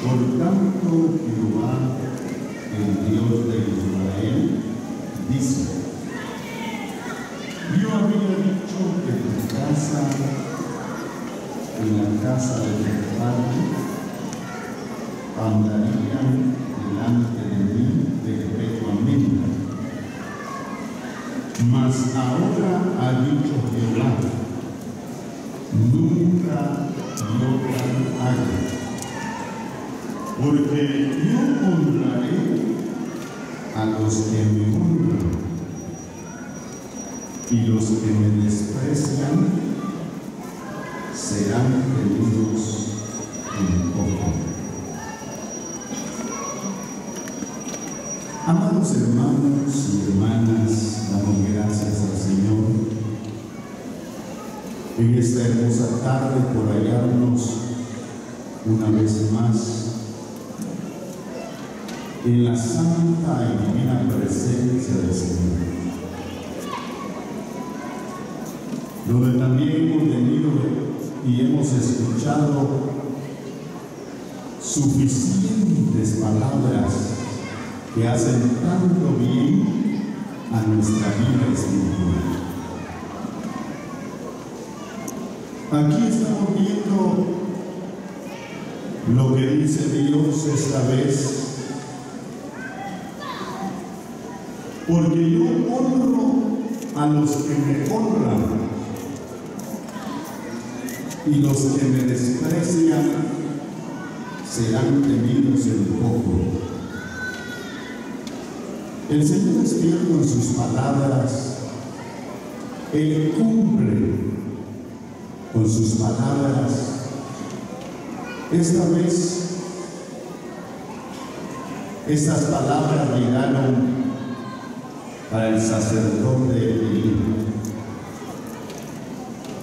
Por tanto, Jehová, el Dios de Israel, dice: yo había dicho que tu casa y la casa de tu padre andarían delante de mí perpetuamente. Mas ahora ha dicho Jehová: nunca lo haga. Porque yo honraré a los que me honran, y los que me desprecian serán tenidos en poco. Amados hermanos y hermanas, damos gracias al Señor en esta hermosa tarde por hallarnos una vez más en la santa y divina presencia del Señor, donde también hemos venido y hemos escuchado suficientes palabras que hacen tanto bien a nuestra vida espiritual. Aquí estamos viendo lo que dice Dios esta vez: porque yo honro a los que me honran, y los que me desprecian serán tenidos en poco. El Señor es fiel con sus palabras. Él cumple con sus palabras. Esta vez, estas palabras llegaron para el sacerdote Elí.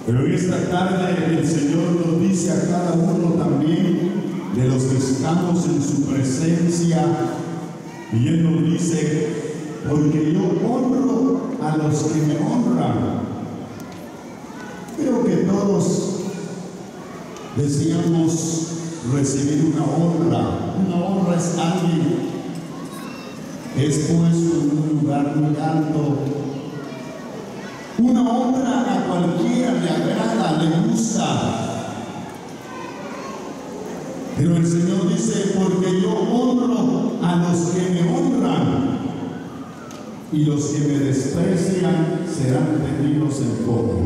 Pero en esta tarde el Señor nos dice a cada uno también de los que estamos en su presencia, y Él nos dice: porque yo honro a los que me honran. Creo que todos deseamos recibir una honra. Una honra es alguien que es puesto en un lugar muy alto. Una honra a cualquiera le agrada, le gusta. Pero el Señor dice: porque yo honro a los que me honran, y los que me desprecian serán tenidos en poco.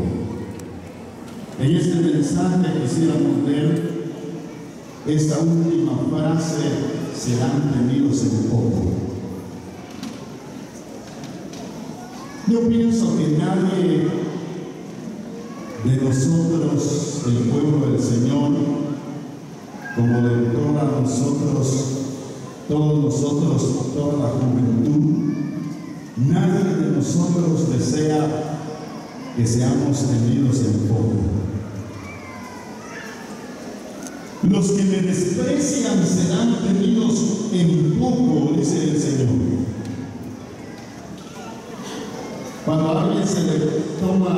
En este mensaje quisiéramos ver esta última frase: serán tenidos en poco. Yo pienso que nadie de nosotros, el pueblo del Señor, como de todos nosotros, toda la juventud, nadie de nosotros desea que seamos tenidos en poco. Los que me desprecian serán tenidos en poco, dice el Señor. Cuando a alguien se le toma,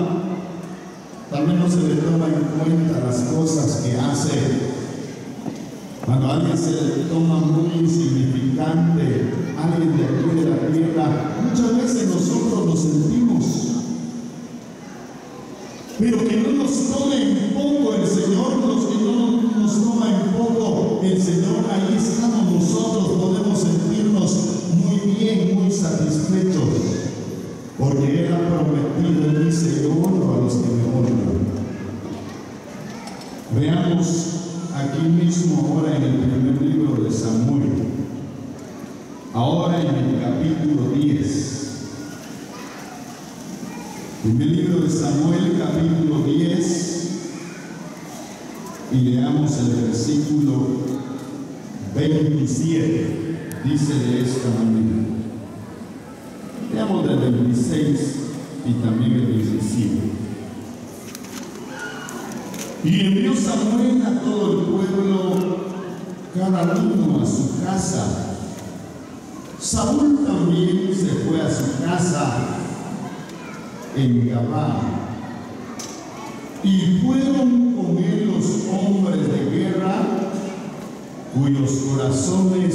también no se le toma en cuenta las cosas que hace. Cuando a alguien se le toma muy insignificante, alguien de aquí de la tierra, muchas veces nosotros lo sentimos. Pero que no nos tome en poco el Señor, los que no nos toma en poco el Señor, ahí estamos nosotros, podemos sentirnos muy bien, muy satisfechos. Porque Él ha prometido, Él dice: yo honro a los que me honran. Veamos aquí mismo ahora en el primer libro de Samuel, ahora en el capítulo 10. Primer libro de Samuel, capítulo 10, y leamos el versículo 27. Dice de esta manera. Leamos del 26 y también el 27. Y envió Samuel a todo el pueblo, cada uno a su casa. Saúl también se fue a su casa en Gabá, y fueron con él los hombres de guerra cuyos corazones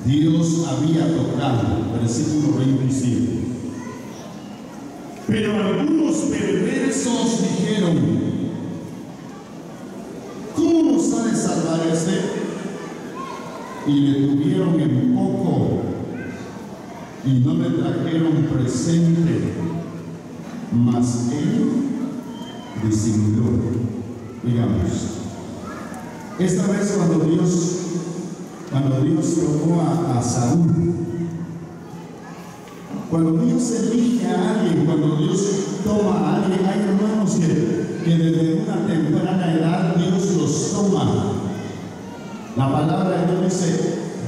Dios había tocado. Versículo 27. Pero algunos perversos dijeron: ¿cómo nos ha de salvar este? Y le tuvieron en poco y no le trajeron presente, mas él disimuló. Digamos, esta vez cuando Dios tomó a Saúl, cuando Dios elige a alguien, cuando Dios toma a alguien, hay hermanos que desde una temprana edad Dios los toma. La palabra de Dios dice: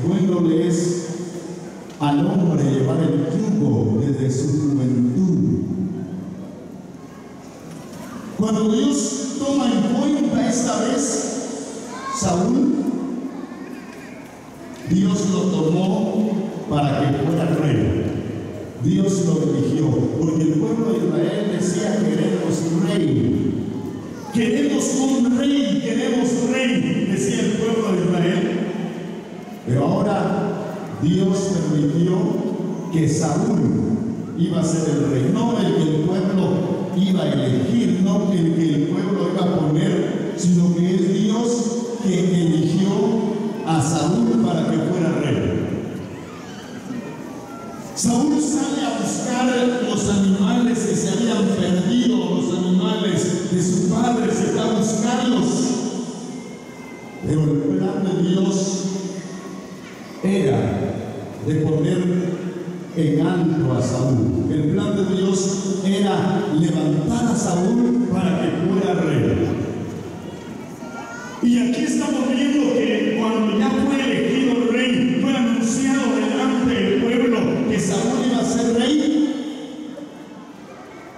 bueno le es al hombre llevar el yugo desde su juventud. Cuando Dios toma en cuenta esta vez Saúl, Dios lo tomó para que fuera rey. Dios lo eligió, porque el pueblo de Israel decía: queremos rey. Queremos un rey, decía el pueblo de Israel. Pero ahora Dios permitió que Saúl iba a ser el rey, no el que el pueblo iba a elegir, no el que el pueblo iba a poner, sino que es Dios que eligió a Saúl para que fuera rey. Saúl sale a buscar los animales que se habían perdido, los animales de su padre, se va a buscarlos. Pero el plan de Dios era de poner en alto a Saúl. El plan de Dios era levantar a Saúl para que fuera rey. Y aquí estamos viendo que cuando ya fue elegido rey, fue anunciado delante del pueblo que Saúl iba a ser rey,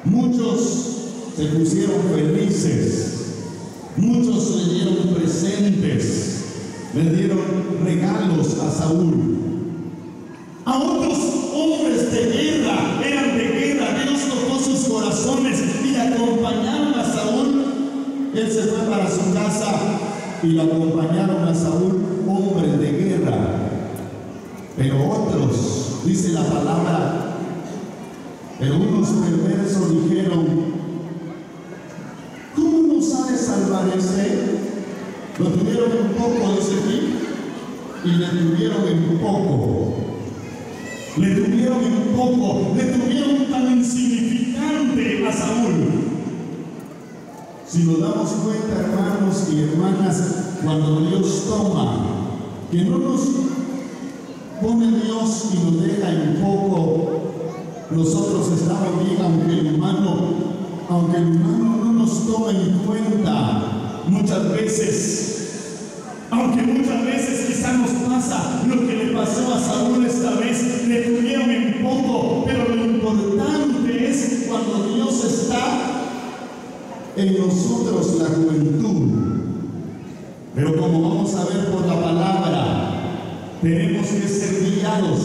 muchos se pusieron felices, muchos le dieron presentes, le dieron regalos a Saúl. A otros hombres de guerra, eran de guerra, Dios tocó sus corazones y acompañaron a Saúl. Él se fue para su casa y lo acompañaron a Saúl hombres de guerra. Pero otros, dice la palabra, pero unos perversos dijeron: ¿cómo nos ha de salvar este? Lo tuvieron en poco, dice aquí, y le tuvieron en poco. Le tuvieron en poco, le tuvieron tan insignificante a Saúl. Si nos damos cuenta, hermanos y hermanas, cuando Dios toma, que no nos pone Dios y nos deja en poco, nosotros estamos bien, aunque el humano no nos toma en cuenta muchas veces. Aunque muchas veces quizás nos pasa lo que le pasó a Saúl esta vez, le tuvieron en poco, pero lo importante es cuando Dios está en nosotros, la juventud. Pero como vamos a ver por la palabra, tenemos que ser guiados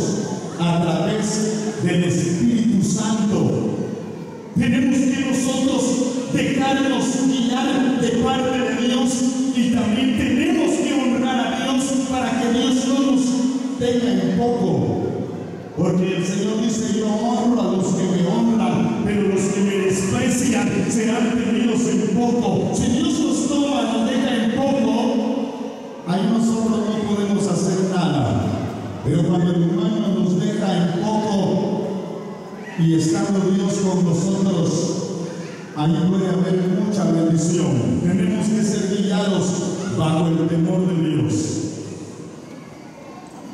a través del Espíritu Santo. Tenemos que nosotros dejarnos guiar de parte de Dios, y también tenemos que honrar a Dios para que Dios no nos tenga en poco. Porque el Señor dice: yo honro a los que me honran, pero los que me desprecian serán tenidos en poco. Si Dios nos toma, nos deja en poco, ahí nosotros no podemos hacer nada. Pero cuando el humano nos deja en poco y estando Dios con nosotros, ahí puede haber mucha bendición. Tenemos que ser guiados bajo el temor de Dios.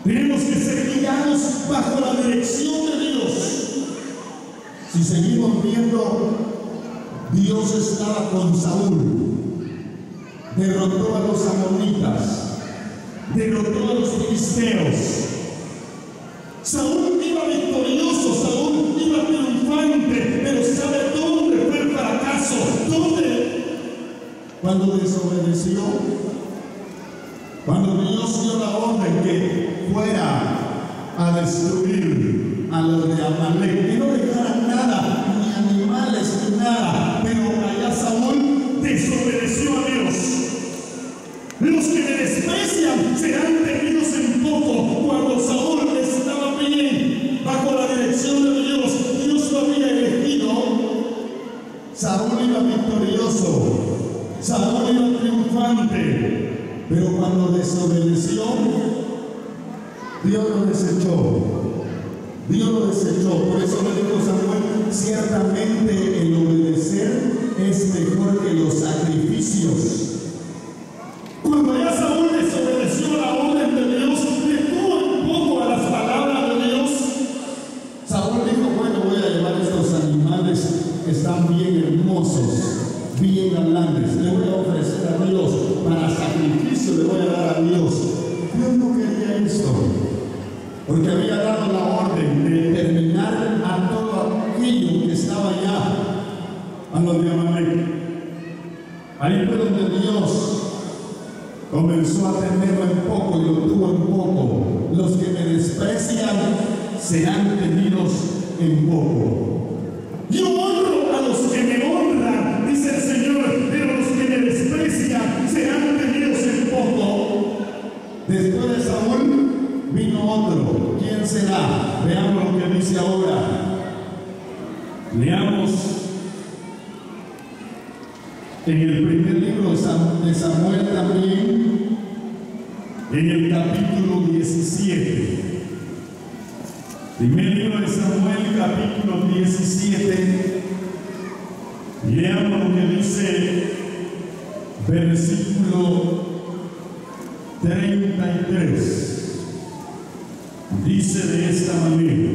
Tenemos que ser guiados bajo la dirección de Dios. Si seguimos viendo, Dios estaba con Saúl. Derrotó a los amonitas, derrotó a los filisteos. Saúl iba victorioso, Saúl iba triunfante, pero ¿sabe dónde fue el fracaso? ¿Dónde? Cuando desobedeció, cuando Dios dio la orden que fuera a destruir a los de Amalek, que no dejaran nada, ni animales, ni nada, pero allá Saúl desobedeció a Dios. Los que me desprecian Saúl triunfante, pero cuando desobedeció, Dios lo desechó. Dios lo desechó. Por eso le dijo Samuel: ciertamente el obedecer es mejor que los sacrificios. Cuando ya Saúl desobedeció a la orden de Dios, le tuvo un poco a las palabras de Dios, Saúl dijo: bueno, voy a llevar estos animales que están bien hermosos, bien galanes, le voy a ofrecer a Dios, para sacrificio le voy a dar a Dios. Dios no quería esto, porque había dado la orden de terminar a todo aquello que estaba allá, a los de Amalek. Ahí fue donde Dios comenzó a tenerlo en poco y lo tuvo en poco. Los que me desprecian serán tenidos en poco. Yo honro a los que me honran, dice el Señor, pero los que me desprecian serán tenidos en poco. Después de Saúl vino otro. ¿Quién será? Veamos lo que dice ahora. Leamos en el primer libro de Samuel también, en el capítulo 17. Primer libro de Samuel, capítulo 17. Leamos lo que dice, versículo 33. Dice de esta manera: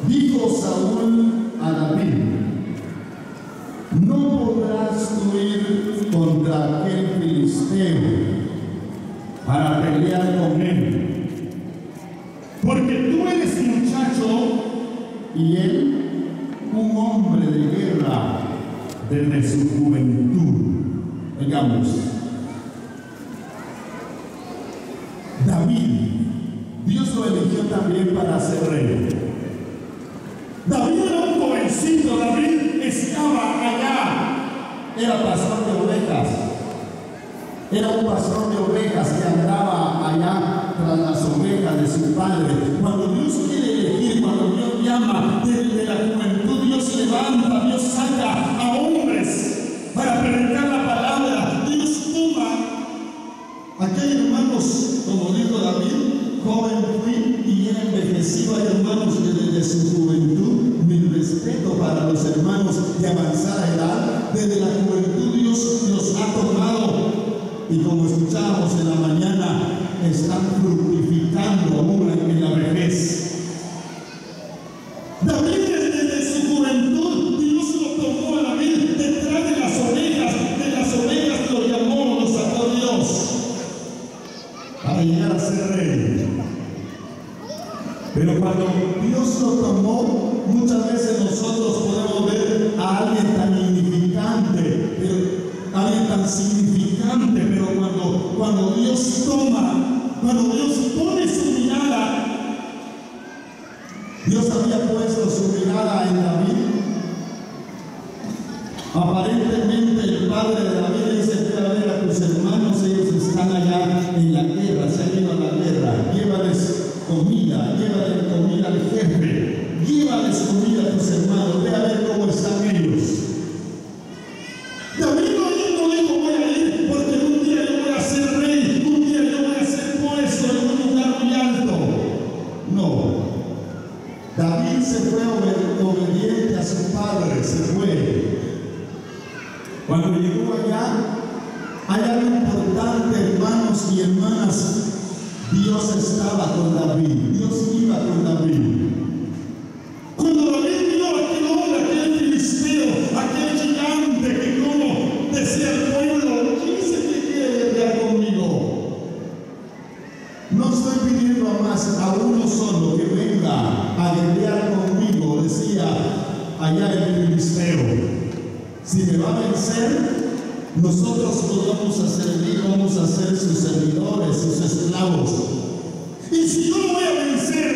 dijo Saúl a David: no podrás tú ir contra aquel filisteo para pelear con él, porque tú eres muchacho y él un hombre de guerra desde su juventud. Digamos, David, Dios lo eligió también para ser rey. David era un jovencito, David estaba allá, era pastor de ovejas, era un pastor de ovejas que andaba allá tras las ovejas de su padre. Cuando Dios quiere elegir, cuando Dios llama desde la juventud, Dios levanta, Dios saca a hombres para predicar la palabra. Dios toma aquellos hermanos, como dijo David: joven fui y he envejecido. Hay hermanos que desde su juventud, mi respeto para los hermanos de avanzada edad, desde la juventud Dios los ha tomado, y como escuchábamos en la mañana, están fructificando aún en la vejez. David, desde su juventud, Dios lo tomó a David detrás de las ovejas lo llamó, lo sacó Dios para llegar a ser rey. Pero cuando Dios lo tomó, muchas veces nosotros podemos ver a alguien tan insignificante, alguien tan significante, pero cuando Dios toma, cuando Dios pone su mirada, Dios había puesto su mirada en David. Aparentemente el padre de David le dice: ve a ver a tus hermanos, ellos están allá en la guerra, se han ido a la guerra, llévales comida al jefe, llévales comida a tus hermanos, ve a ver cómo están ellos. David no dijo: voy a ir porque un día yo voy a ser rey, un día yo voy a ser puesto en un lugar muy alto. No, David se fue obediente a su padre, se fue. Cuando llegó allá, hay algo importante, hermanos y hermanas. Dios estaba con David, Dios iba con David. Cuando David vio a aquel hombre, aquel filisteo, aquel gigante que, como decía el pueblo: ¿quién es el que quiere guerrear conmigo? No estoy pidiendo a más, a uno solo que venga a guerrear conmigo, decía allá el filisteo. Si me va a vencer, nosotros nos vamos a servir, vamos a ser sus servidores, sus esclavos. Y si yo lo voy a vencer,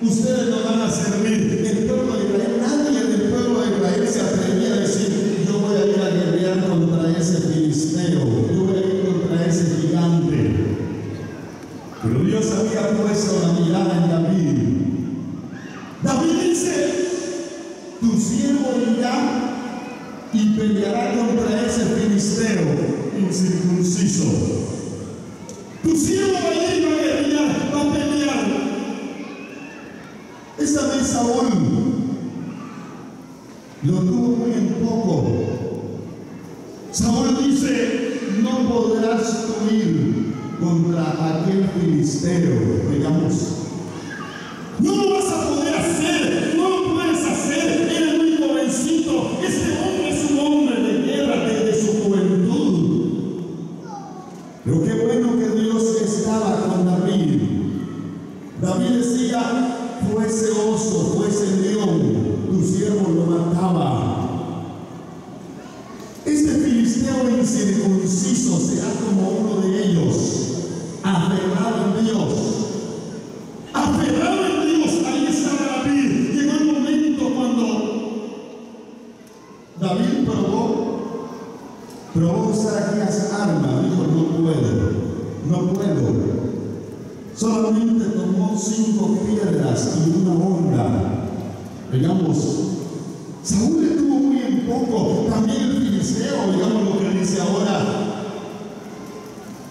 ustedes nos van a servir. El pueblo de Israel, nadie del pueblo de Israel se atrevía a decir: yo voy a ir a guerrear contra ese filisteo, yo voy a ir contra ese gigante. Pero Dios había puesto la mirada en David. David dice: tu siervo irá y peleará contra ese filisteo incircunciso. Tu siervo va a ir, va a guerrear, va a pelear. Esta vez Saúl lo tuvo muy en poco. Saúl dice: no podrás tú ir contra aquel filisteo, digamos. No lo vas a poder hacer, no lo puedes hacer, eres muy jovencito. Este hombre es un hombre de guerra desde su juventud. Pero qué bueno que Dios estaba con David. David decía: fuese oso, fuese león, tu siervo lo mataba. Este filisteo incircunciso será como uno de ellos, aferrado en Dios. Aferrado en Dios, ahí estaba David. Llegó el momento cuando David probó usar aquellas armas. Dijo: no puedo. Solamente tomó 5 piedras y una honda. Digamos, Saúl le tuvo muy en poco. También el filisteo, digamos lo que dice ahora.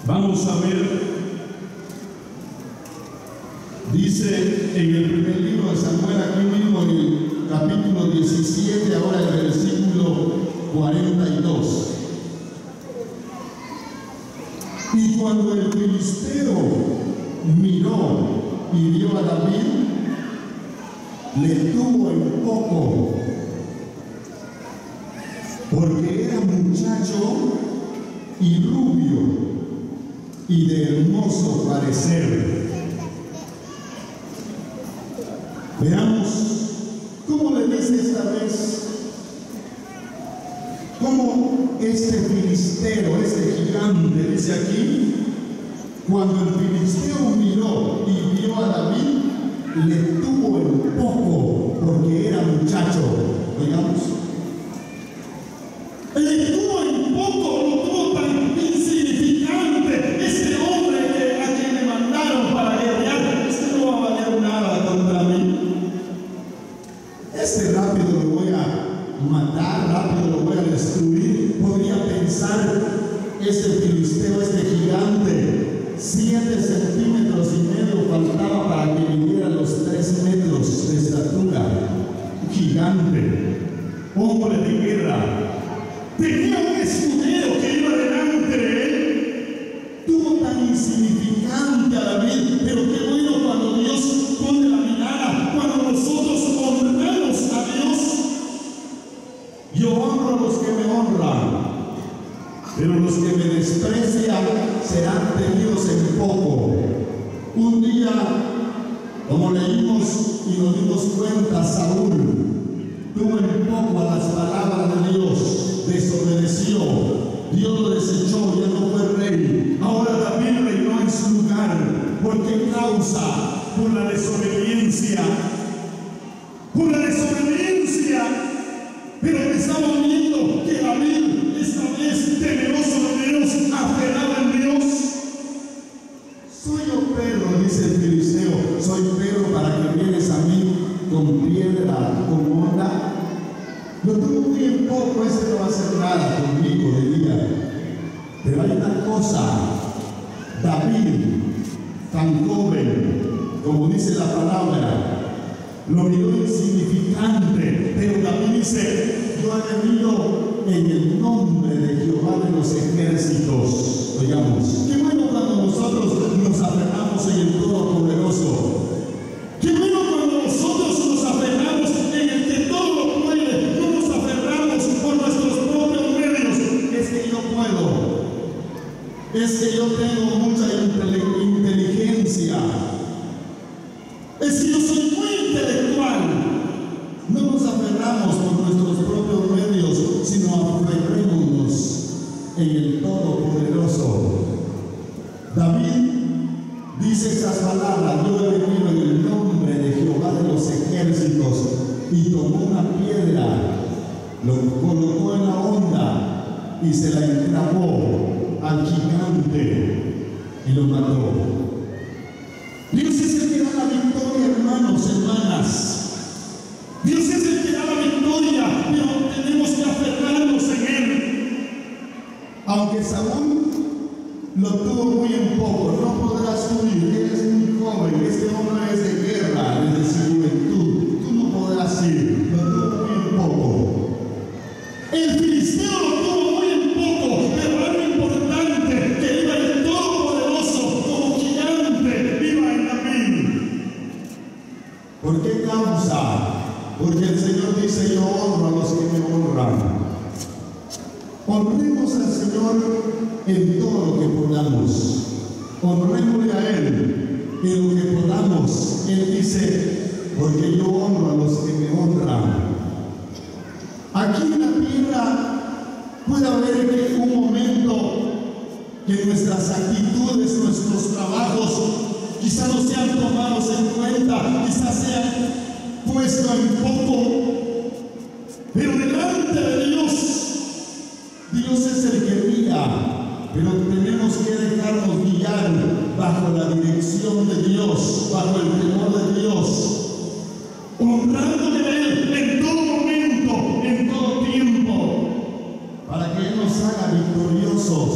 Vamos a ver. Dice en el primer libro de Samuel, aquí mismo en el capítulo 17, ahora el versículo 42. Y cuando el filisteo miró y vio a David, le tuvo en poco, porque era muchacho y rubio y de hermoso parecer. Veamos cómo le dice esta vez, cómo este filisteo, este gigante, dice aquí: cuando el filisteo miró y vio a David, le tuvo en poco, porque era muchacho. Oigamos. Le tuvo en poco, lo tuvo tan insignificante. Este hombre a quien le mandaron para guerrear, este no va a valer nada contra mí. Este rápido lo voy a matar, rápido lo voy a destruir. Podría pensar este filisteo, este gigante. 7 centímetros y medio faltaba para que viviera los 3 metros de estatura. Gigante, hombre de guerra. Tenía un escudero que iba delante de él. Tuvo tan insignificante a David, pero qué bueno cuando Dios pone la mirada, cuando nosotros honramos a Dios. Yo honro a los que me honran, pero los que me desprecian serán tenidos en poco. Un día, como leímos y nos dimos cuenta, Saúl tuvo en poco a las palabras de Dios, desobedeció, Dios lo desechó, ya no fue rey. Ahora David reinó en su lugar. ¿Por qué causa? Por la desobediencia. Por la desobediencia. Pero estamos viendo que David, esta vez temeroso de Dios, aferrado en Dios. Soy yo perro, dice el filisteo, soy perro para que vienes a mí con piedra, con honda. Lo tuvo muy en poco, este no va a hacer nada conmigo, diría. Pero hay una cosa: David, tan joven, como dice la palabra, lo miró insignificante, pero David dice: yo he venido en el nombre de Jehová de los ejércitos. Oigamos, qué bueno cuando nosotros nos aferramos en el Todopoderoso. Qué bueno cuando nosotros nos aferramos en el que todo lo puede. No nos aferramos por nuestros propios medios. Es que yo puedo. Es que yo tengo mucha inteligencia. Es que yo soy muy intelectual. No nos aferramos por nuestros propios medios, sino aferrémonos en el Todopoderoso. David dice estas palabras: yo he venido en el nombre de Jehová de los ejércitos, y tomó una piedra, lo colocó en la honda y se la enclavó al gigante y lo mató. Dios es el que da la victoria, hermanos, hermanas. Dios es el que da la victoria, pero tenemos que aferrarnos Saúl lo tuvo muy en poco, no podrás huir, eres muy joven, este hombre es de guerra, desde su juventud, tú no podrás ir, lo tuvo muy en poco. El filisteo lo tuvo muy en poco, pero algo importante, que iba el Todopoderoso, como gigante, iba en David. ¿Por qué causa? Porque el Señor dice, yo honro a los que me honran. Honremos al Señor en todo lo que podamos. Honrémosle a Él en lo que podamos. Él dice, porque yo honro a los que me honran. Aquí en la tierra puede haber un momento que nuestras actitudes, nuestros trabajos, quizás no sean tomados en cuenta, quizás sean puestos en poco, pero delante de Dios, Dios es el que guía, pero tenemos que dejarnos guiar bajo la dirección de Dios, bajo el temor de Dios, honrándole a Él en todo momento, en todo tiempo, para que Él nos haga victoriosos,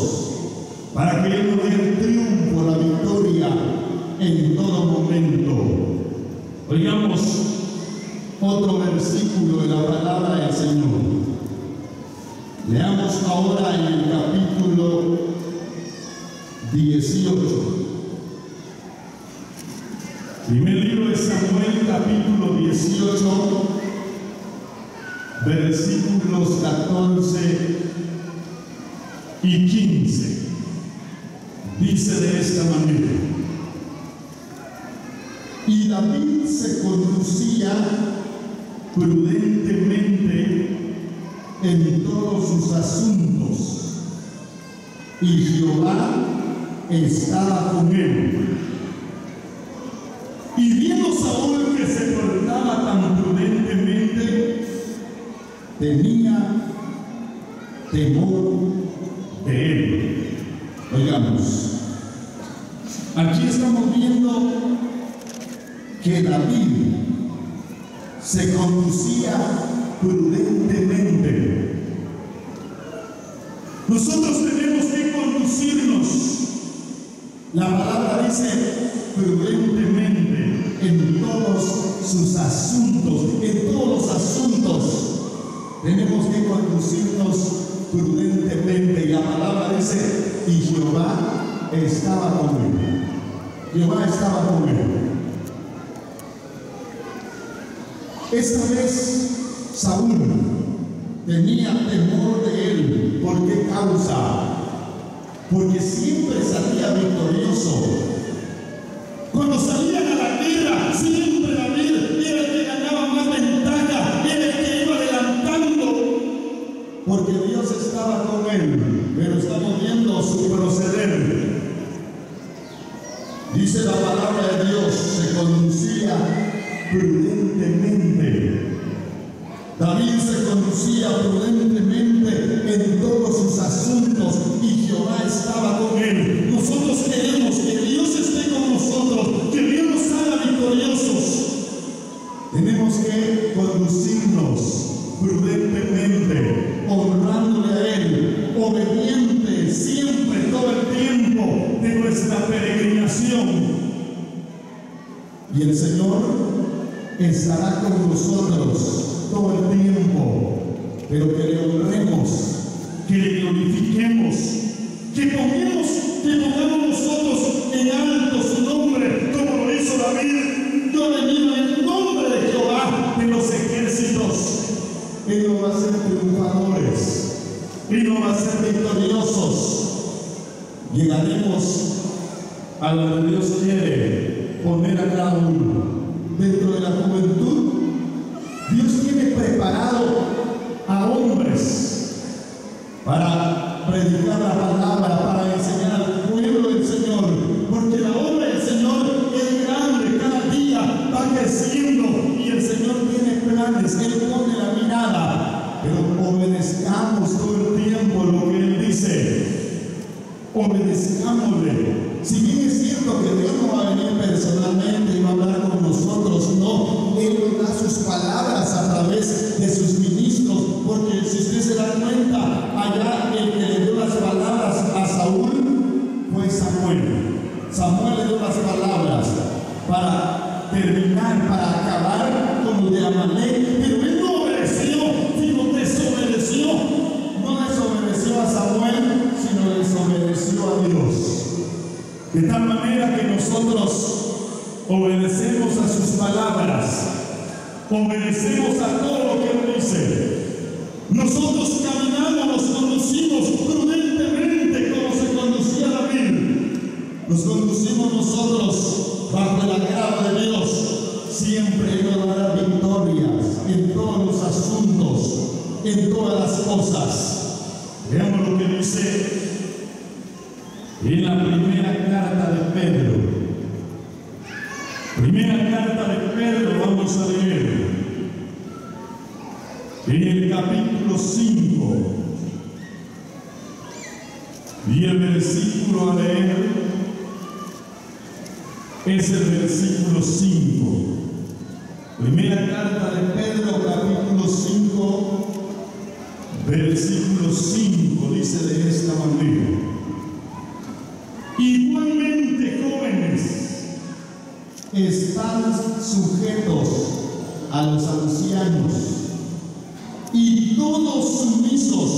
para que Él nos dé el triunfo, la victoria en todo momento. Oigamos otro versículo de la palabra del Señor. Leamos ahora en el capítulo 18. Primer libro de Samuel, capítulo 18, versículos 14 y 15. Dice de esta manera: y David se conducía prudentemente en todos sus asuntos, y Jehová estaba con él. Y viendo Saúl que se portaba tan prudentemente, tenía temor de él. Oigamos, aquí estamos viendo que David se conducía prudentemente. Nosotros tenemos que conducirnos, la palabra dice, prudentemente en todos sus asuntos, en todos los asuntos tenemos que conducirnos prudentemente. Y la palabra dice, y Jehová estaba con él. Jehová estaba con él. Esta vez Saúl tenía temor de él. ¿Por qué causa? Porque siempre salía victorioso. Cuando salían a la guerra, siempre David era el que ganaba más ventaja, era el que iba adelantando, porque Dios estaba con él. Pero estamos viendo su proceder. Dice la palabra de Dios, se conducía prudentemente. David se conducía prudentemente en todos sus asuntos, y Jehová estaba con él. Nosotros queremos que Dios esté con nosotros, que Dios nos haga victoriosos. Tenemos que conducirnos prudentemente, honrándole a Él, obediente siempre, todo el tiempo de nuestra peregrinación. Y el Señor estará con nosotros todo el tiempo, pero que le honremos, que le glorifiquemos, que pongamos nosotros en alto su nombre, como lo hizo David. Yo he venido en el nombre de Jehová de los ejércitos. Él nos va a hacer triunfadores, Él nos va a hacer victoriosos. Llegaremos a donde Dios quiere poner a cada uno. Dentro de la juventud, Dios tiene preparado a hombres para predicar la palabra, para enseñar al pueblo del Señor, porque la obra del Señor es grande, cada día va creciendo, y el Señor tiene planes. Él pone la mirada, pero obedezcamos todo el tiempo lo que Él dice, obedezcámosle. Si bien es cierto que Dios no va a venir personalmente y va a hablar con nosotros, no, Él nos da sus palabras a través de sus ministros, porque si usted se da cuenta, allá el que le dio las palabras Saúl fue Samuel. Samuel le dio las palabras para terminar, para acabar con el de Amalek, pero él no obedeció, sino desobedeció. No desobedeció a Samuel, sino desobedeció a Dios. De tal manera que nosotros obedecemos a sus palabras, obedecemos a todo lo que Él dice. Nosotros caminamos, nos conducimos prudentemente como se conducía David. Nos conducimos nosotros bajo el agrado de Dios. Siempre Él nos dará victorias en todos los asuntos, en todas las cosas. Veamos lo que dice en la primera carta de Pedro. Primera carta de Pedro, vamos a leer. En el capítulo 5 y el versículo a leer es el versículo 5. Primera carta de Pedro, capítulo 5, versículo 5, dice de esta manera: igualmente, jóvenes, están sujetos a los ancianos y todos sumisos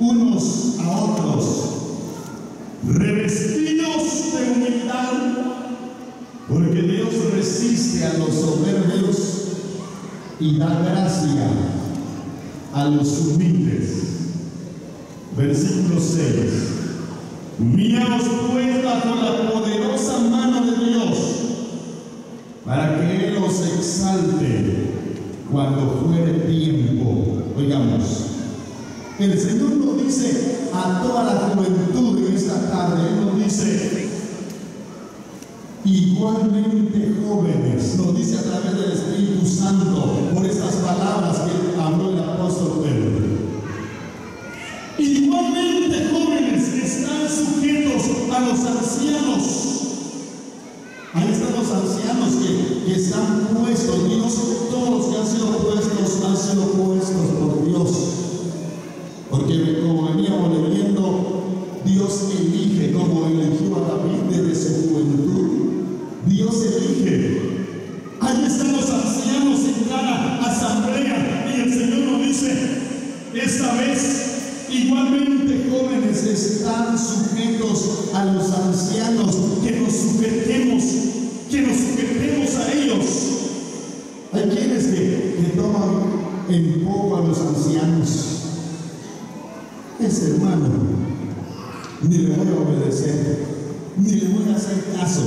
unos a otros, revestidos de humildad, porque Dios resiste a los soberbios y da gracia a los humildes. Versículo 6: humillaos pues bajo la poderosa mano de Dios, para que Él os exalte cuando fuere tiempo. Oigamos, el Señor nos dice a toda la juventud en esta tarde, Él nos dice: igualmente, jóvenes, nos dice a través del Espíritu Santo por estas palabras que habló el apóstol Pedro. Igualmente, jóvenes, están sujetos a los ancianos. Ahí están los ancianos que están puestos. Dios, todos los que han sido puestos por Dios. Porque como veníamos leyendo, Dios elige, como eligió a David desde su juventud. Dios elige. Ahí están los ancianos en cada asamblea. Y el Señor nos dice, esta vez, igualmente, jóvenes, están sujetos a los ancianos, que nos sujetemos a ellos. Hay quienes que toman en poco a los ancianos. Ese hermano, ni le voy a obedecer, ni le voy a hacer caso.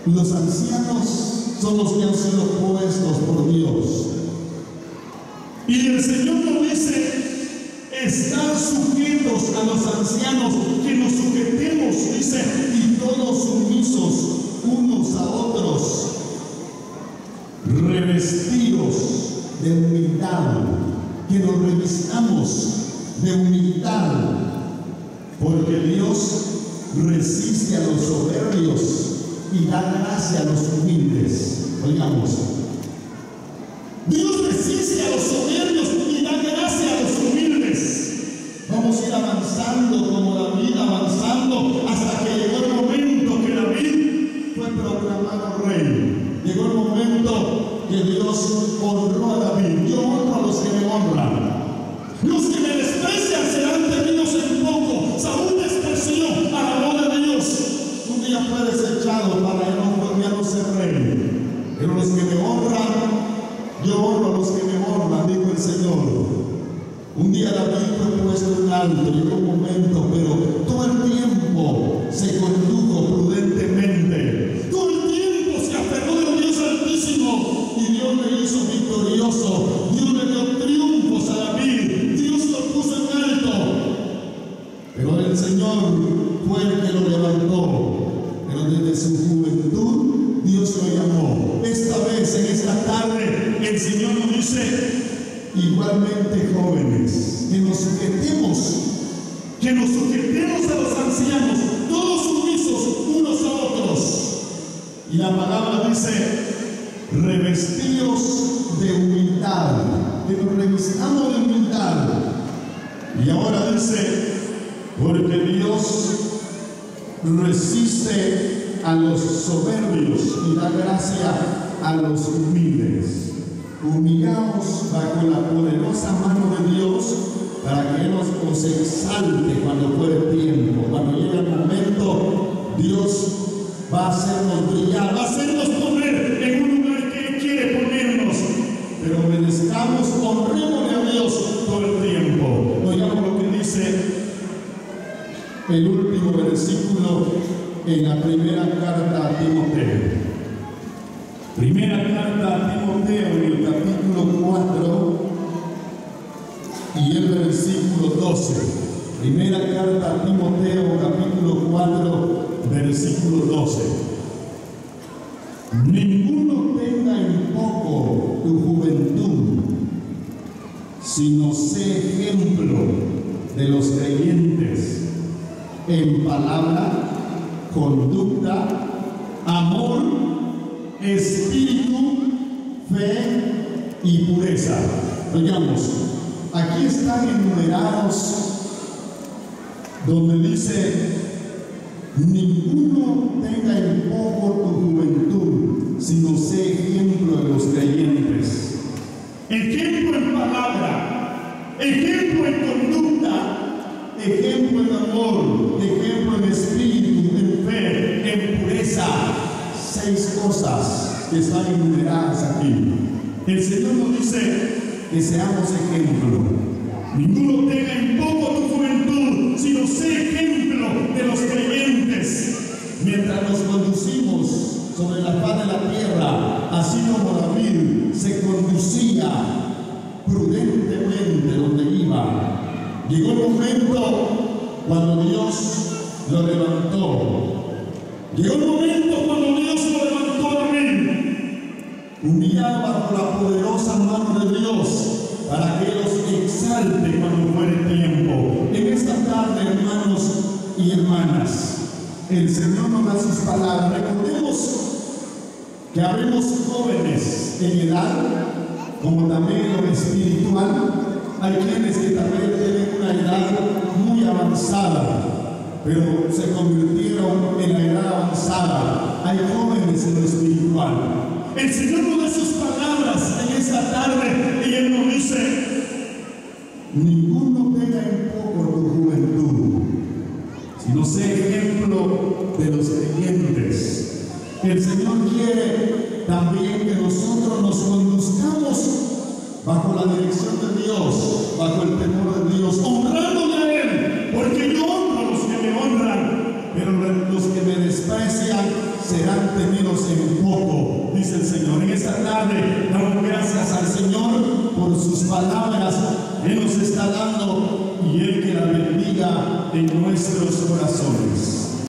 Los ancianos son los que han sido puestos por Dios. Y el Señor nos dice: están sujetos a los ancianos, que nos sujetemos, dice, y todos sumisos unos a otros, revestidos de humildad, que nos revistamos de humildad, porque Dios resiste a los soberbios y da gracia a los humildes. Oigamos, Dios resiste a los soberbios y da gracia a los humildes. Vamos a ir avanzando como David, avanzando hasta que llegó el momento que David fue proclamado rey. Llegó el momento que Dios honró a David. Yo honro a los que me honran. Los que me desprecian serán tenidos en poco. Saúl despreció a la voz de Dios. Un día fue desechado para ya no ser rey. Pero los que me honran, yo honro a los que me honran, dijo el Señor. Un día David fue puesto en alto, llegó un momento, pero todo el tiempo se condujo prudentemente. Todo el tiempo se aferró del Dios Altísimo y Dios le hizo victorioso. Dios le dio triunfos a David. Dios lo puso en alto. Pero el Señor fue el que lo levantó. Pero desde su juventud Dios lo llamó. Esta vez, en esta tarde, el Señor nos dice: igualmente, jóvenes, que nos sujetemos a los ancianos, todos sumisos unos a otros. Y la palabra dice: revestidos de humildad, que nos revistamos de humildad. Y ahora dice: porque Dios resiste a los soberbios y da gracia a los humildes. Humillaos bajo la poderosa mano de Dios para que Él os exalte cuando fuere tiempo. Cuando llegue el momento, Dios va a hacernos brillar, va a hacernos poner en un lugar que Él quiere ponernos. Pero obedezcamos, honrémosle a Dios todo el tiempo. Oigamos lo que dice el último versículo en la primera carta a Timoteo. Primera carta a Timoteo, en el capítulo 4 y el versículo 12. Primera carta a Timoteo, capítulo 4, versículo 12. Ninguno tenga en poco tu juventud, sino sé ejemplo de los creyentes en palabra, conducta, amor, espíritu, fe y pureza. Oigamos, aquí están enumerados donde dice: ninguno tenga en poco tu juventud, sino sé ejemplo de los creyentes. Ejemplo en palabra, ejemplo en conducta, ejemplo en amor, ejemplo en espíritu, en fe, en pureza. 6 cosas que están enumeradas aquí. El Señor nos dice que seamos ejemplo. Ninguno tenga en poco tu juventud, sino sé ejemplo de los creyentes. Mientras nos conducimos sobre la faz de la tierra, así como David se conducía prudentemente donde iba, llegó el momento cuando Dios lo levantó. Llegó el momento cuando Dios lo levantó a mí, humillado bajo la poderosa mano de Dios, para que Él los exalte cuando fuere tiempo. En esta tarde, hermanos y hermanas, el Señor nos da sus palabras. Recordemos que habemos jóvenes en edad, como también en lo espiritual. Hay quienes que también tienen una edad muy avanzada, pero se convirtieron en la edad avanzada. Hay jóvenes en lo espiritual. El Señor nos da sus palabras en esta tarde y Él nos dice: ninguno tenga en poco tu juventud, sino sé ejemplo de los creyentes. El Señor quiere también que nosotros nos conduzcamos bajo la dirección de Dios, bajo el temor de Dios, honrándole a Él, porque yo honro a los que me honran, pero los que me desprecian serán tenidos en poco, dice el Señor. En esta tarde damos gracias al Señor por sus palabras. Él nos está dando y Él que la bendiga en nuestros corazones.